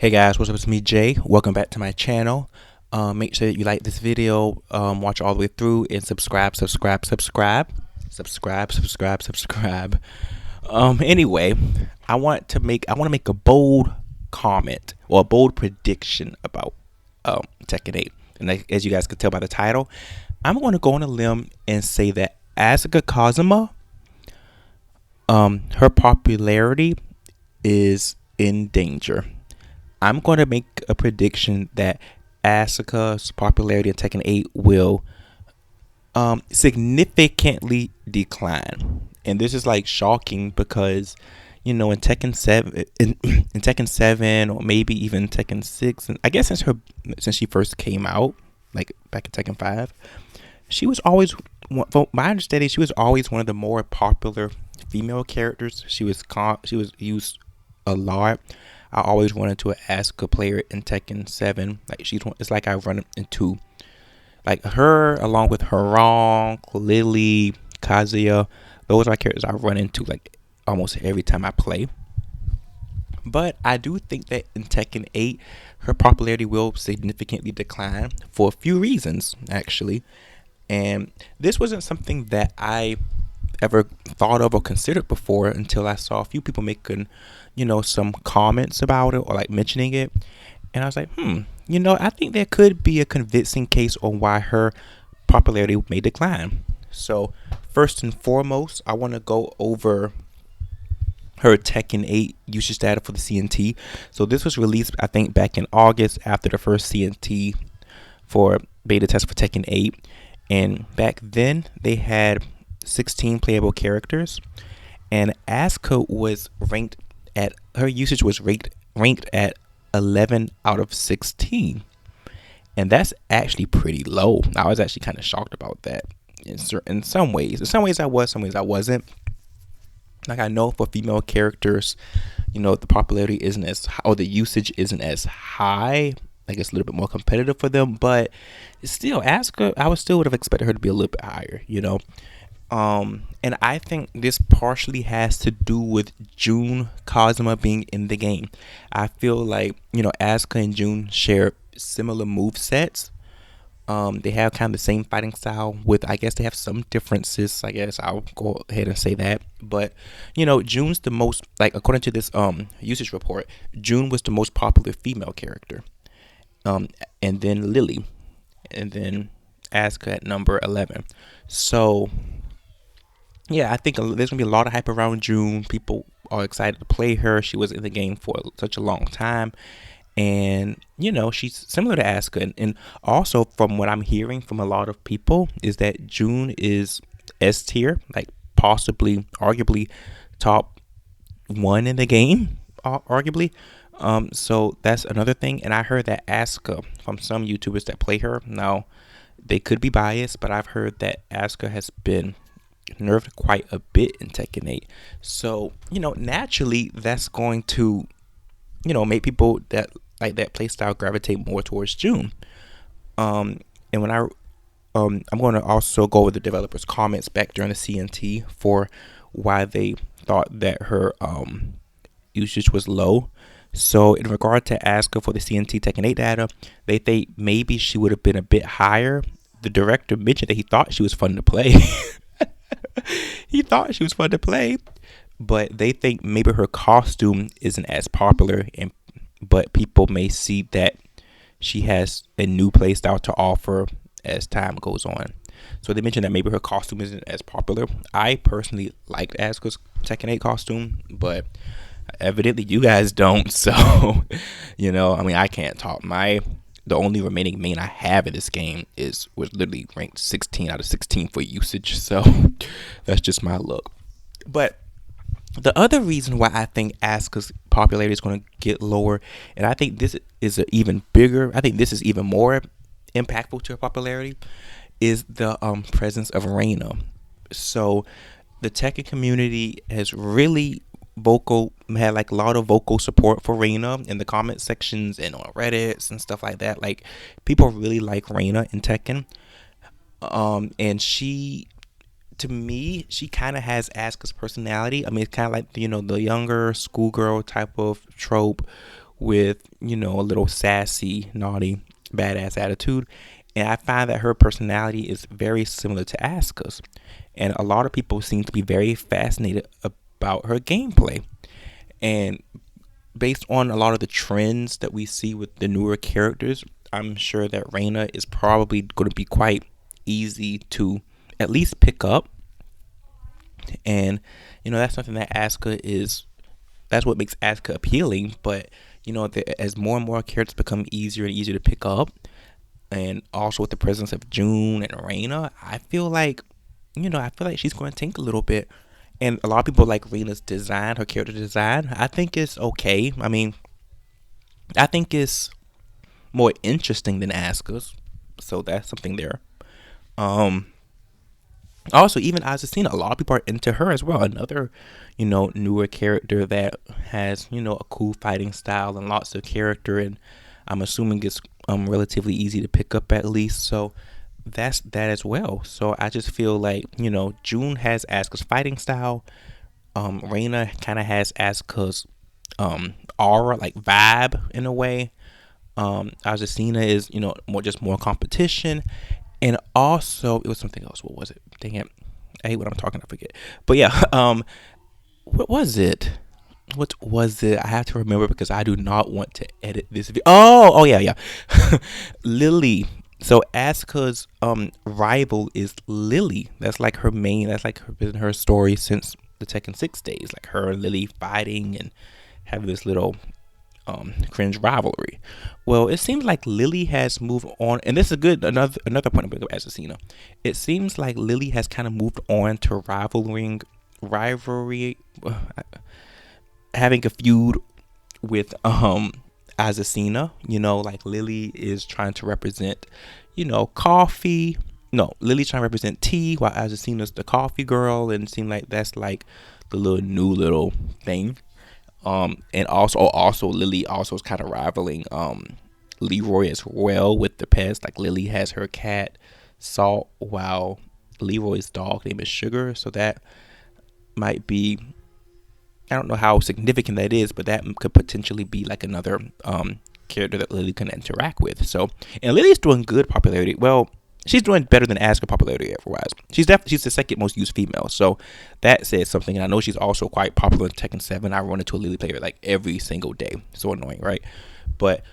Hey guys, what's up? It's me, Jay. Welcome back to my channel. Make sure that you like this video, watch all the way through, and subscribe. Anyway, I want to make a bold comment or a bold prediction about Tekken 8. And as you guys can tell by the title, I'm going to go on a limb and say that Asuka Kazama, her popularity is in danger. I'm going to make a prediction that Asuka's popularity in Tekken 8 will significantly decline. And this is like shocking because, in Tekken 7, in Tekken 7 or maybe even Tekken 6, and I guess since she first came out, like back in Tekken 5, she was always, from my understanding, she was always one of the more popular female characters. She was used a lot. I always wanted to ask a player in Tekken 7. Like it's like I run into like her along with Harong, Lily, Kazuya. Those are characters I run into like almost every time I play. But I do think that in Tekken 8, her popularity will significantly decline for a few reasons, actually. And this wasn't something that I ever thought of or considered before until I saw a few people making, some comments about it or like mentioning it. And I was like, I think there could be a convincing case on why her popularity may decline. So first and foremost, I want to go over her Tekken 8 usage data for the CNT. So this was released, I think, back in August after the first CNT for beta test for Tekken 8. And back then they had 16 playable characters, and Asuka was her usage was ranked at 11 out of 16, and that's actually pretty low. I was actually kind of shocked about that in some ways. In some ways I was, some ways I wasn't. Like, I know for female characters, the popularity isn't as high, or the usage isn't as high. Like, it's a little bit more competitive for them, but still, Asuka, I would have expected her to be a little bit higher, and I think this partially has to do with Jun Kazama being in the game. I feel like, Asuka and Jun share similar move sets. They have kind of the same fighting style, with, I guess they have some differences. I guess I'll go ahead and say that. But, Jun's the most, like, according to this usage report, Jun was the most popular female character. And then Lily, and then Asuka at number 11. So yeah, I think there's gonna be a lot of hype around Jun. People are excited to play her. She was in the game for such a long time, and she's similar to Asuka. And also, from what I'm hearing from a lot of people, is that Jun is S tier, like possibly, arguably, top one in the game, arguably. So that's another thing. And I heard that Asuka, from some YouTubers that play her, now they could be biased, but I've heard that Asuka has been nerfed quite a bit in Tekken 8. So, naturally that's going to, make people that like that playstyle gravitate more towards Jun. And when I'm going to also go with the developers' comments back during the CNT for why they thought that her usage was low. So in regard to Asuka for the CNT Tekken 8 data, they think maybe she would have been a bit higher. The director mentioned that he thought she was fun to play. He thought she was fun to play, but they think maybe her costume isn't as popular, but people may see that she has a new playstyle to offer as time goes on. So they mentioned that maybe her costume isn't as popular. I personally liked Asuka's Tekken 8 costume, but evidently you guys don't. So, I can't talk. The only remaining main I have in this game was literally ranked 16 out of 16 for usage. So that's just my look. But the other reason why I think Asuka's popularity is going to get lower, and I think this is even more impactful to her popularity, is the presence of Reina. So the Tekken community has really had like a lot of vocal support for Reina in the comment sections and on Reddits and stuff like that. Like, people really like Reina in Tekken. And to me, she kind of has Asuka's personality. I mean, it's kind of like, the younger schoolgirl type of trope with, a little sassy, naughty, badass attitude. And I find that her personality is very similar to Asuka's. And a lot of people seem to be very fascinated about her gameplay. And based on a lot of the trends that we see with the newer characters, I'm sure that Reina is probably going to be quite easy to at least pick up. And, that's something that Asuka is, that's what makes Asuka appealing. But, as more and more characters become easier and easier to pick up, and also with the presence of June and Reina, I feel like she's going to tank a little bit. And a lot of people like Reina's design, her character design. I think it's okay. I mean, I think it's more interesting than Asuka's, so that's something there. Um, Also, even Azucena, a lot of people are into her as well. Another, newer character that has, a cool fighting style and lots of character, and I'm assuming it's relatively easy to pick up at least. So that's that as well. So I just feel like, June has Asuka's fighting style. Reina kind of has Asuka's aura, like vibe in a way. Azucena is, more competition, and also it was something else. What was it? Dang it! I hate when I'm talking. I forget. But yeah, what was it? What was it? I have to remember because I do not want to edit this video. Oh yeah, yeah. Lily. So Asuka's rival is Lily. That's like her main. That's like been her story since the Tekken 6 days. Like her and Lily fighting and having this little cringe rivalry. Well, it seems like Lily has moved on, and this is good. Another point about Assassina. It seems like Lily has kind of moved on to rivalry, having a feud with Assassina. Like Lily is trying to represent, coffee. No, Lily's trying to represent tea, while Assassina's the coffee girl, and it seems like that's like the little thing. And also Lily also is kind of rivaling Leroy as well with the pets. Like Lily has her cat Salt, while Leroy's dog name is Sugar. So that might be, I don't know how significant that is, but that could potentially be like another character that Lily can interact with. So, and Lily's doing good popularity. Well, she's doing better than Asuka popularity otherwise. She's the second most used female, so that says something. And I know she's also quite popular in Tekken 7. I run into a Lily player like every single day. So annoying, right? But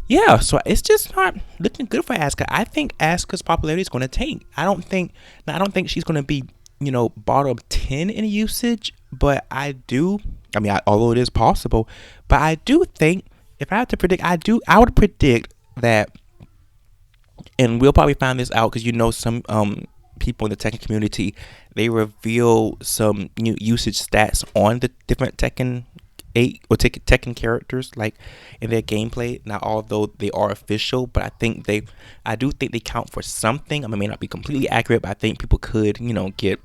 yeah, so it's just not looking good for Asuka. I think Asuka's popularity is going to tank. I don't think she's going to be, bottom 10 in usage, but I do. I mean, although it is possible, but I do think, if I had to predict, I would predict that, and we'll probably find this out because some people in the Tekken community, they reveal some new usage stats on the different Tekken 8 or Tekken characters, like in their gameplay. Now, although they are official, but I do think they count for something. I mean, it may not be completely accurate, but I think people could, get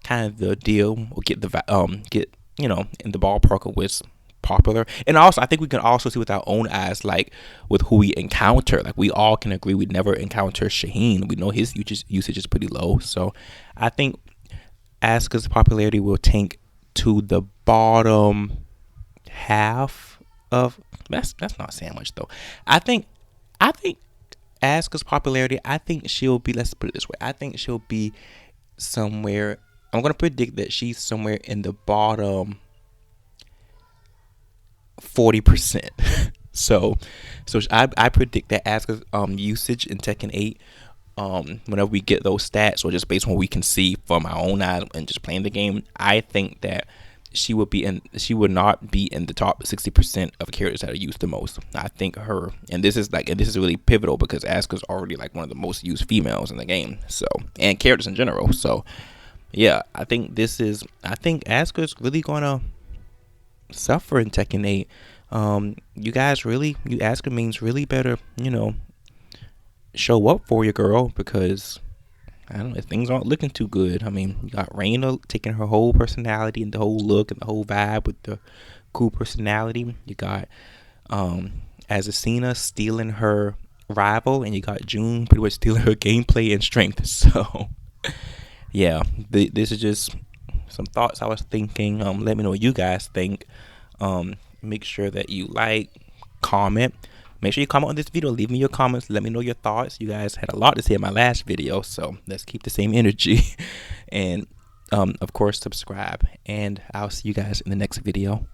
kind of the deal, or get in the ballpark of what's popular. And also, I think we can also see with our own eyes, like with who we encounter. Like we all can agree we'd never encounter Shaheen. We know his usage is pretty low. So I think Asuka's popularity will tank to the bottom half of, that's not saying much though. I think Asuka's popularity, I think she'll be, let's put it this way, I think she'll be somewhere, I'm gonna predict that she's somewhere in the bottom 40%. So I predict that Asuka's usage in Tekken 8, whenever we get those stats, or just based on what we can see from our own eyes and just playing the game, I think that she would not be in the top 60% of characters that are used the most. I think her, and this is really pivotal because Asuka's already like one of the most used females in the game, so, and characters in general. So yeah, I think Asuka's really gonna suffer in Tekken 8. You guys really, you Asuka means really better, show up for your girl, because I don't know, things aren't looking too good. I mean, you got Reina taking her whole personality and the whole look and the whole vibe with the cool personality. You got Azucena stealing her rival, and you got June pretty much stealing her gameplay and strength. So yeah, this is just some thoughts I was thinking. Let me know what you guys think. Make sure that you like, comment. Make sure you comment on this video. Leave me your comments. Let me know your thoughts. You guys had a lot to say in my last video, so let's keep the same energy. And of course, subscribe. And I'll see you guys in the next video.